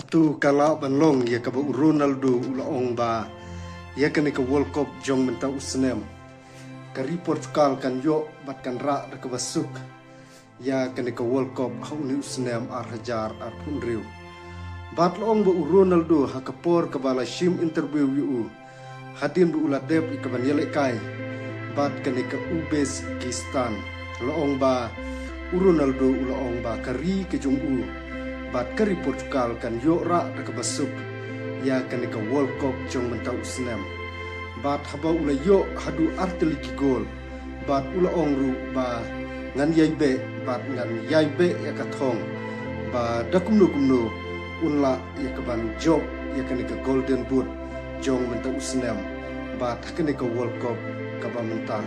hatu kala banlong ya ka Ronaldo ulaong ba ya ka ni ka World Cup jong menta usnem ka Portugal kan yo bat kan ra ka basuk ya ka ni ka World Cup hauni usnem ar hajar ar punriu bat loong ba Ronaldo ha ka por ka bala shim interview yu hadin bu uladep ka ban yele kai bat ka ni ka Uzbekistan loong ba Ronaldo ulaong ba kari ke jong bat kari Portugal kan yo ra ka basuk ya kan ka World Cup jong menta usnem bat haba ula yo hadu arteli ki gol bat ula ongru ba ngan yaibe bat ngan yaibe ya ka thong ba dakumnu kumnu unla ya ka ban job ya kan ka golden boot jong menta usnem bat kan ka World Cup ka ba menta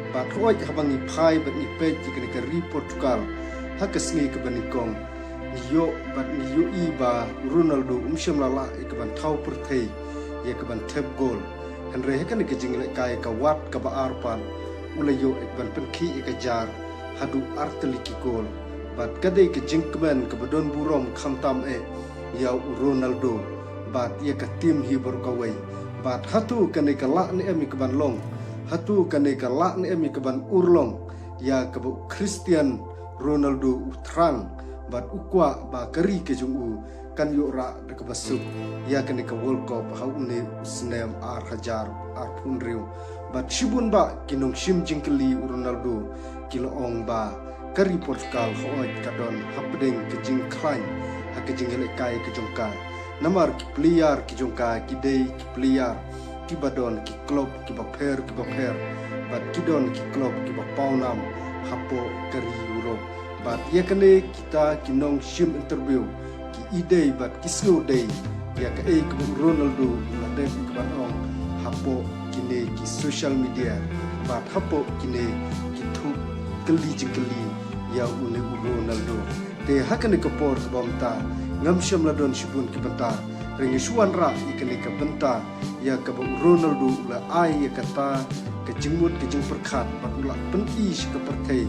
bat hoi habang iphai bat ni pe ki kan ka ri Portugal hakasngi ka banikong yo bat yo iba Ronaldo lala ikban thau perthei ya kaban thep gol henre hekan ke jingle kai ka wat ka ba arpan ula yo ikban penki ka jar hadu arteli ki gol bat kadai ke jingkmen ka badon burom khamtam ya Ronaldo bat ya ka tim hi bor ka wai bat hatu kan ka la ni emi kaban long hatu kan ka la ni emi kaban urlong ya ka Cristian Ronaldo utrang bat ukwa ba kari ke jungu kan yo ra de ka basuk ya kan ka World Cup haune usnem ar hajar ar punriu bat shibun ba kinong shim jingkeli Ronaldo kilo ong ba kari Portugal hooj kadon hapdeng ke jing klain ha ke jingele kai ke jongka namar ki player ki jongka ki dei ki player ki badon ki club ki ba pher bat kidon ki club ki ba paunam hapo kari Europe bat ya kene kita kinong shim interview ki ide bat kisno day ya ka ke Ronaldo la def ka ong hapo kine ki social media bat hapo kine ki thu keli ya une Ronaldo te hakane ka por ka bamta ngam sham la don shibun ki banta rengi suan ra ikene ka banta ya ka Ronaldo la ai ya kata ka jingmut ka jing perkhat bat ula penti ka perthei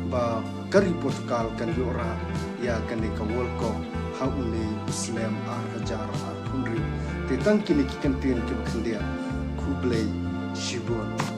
ba kari Portugal kan yora ya kan ka World Cup haune Islam ar hajar ar punri te tang kini ki kan tin ki khandia kublai shibon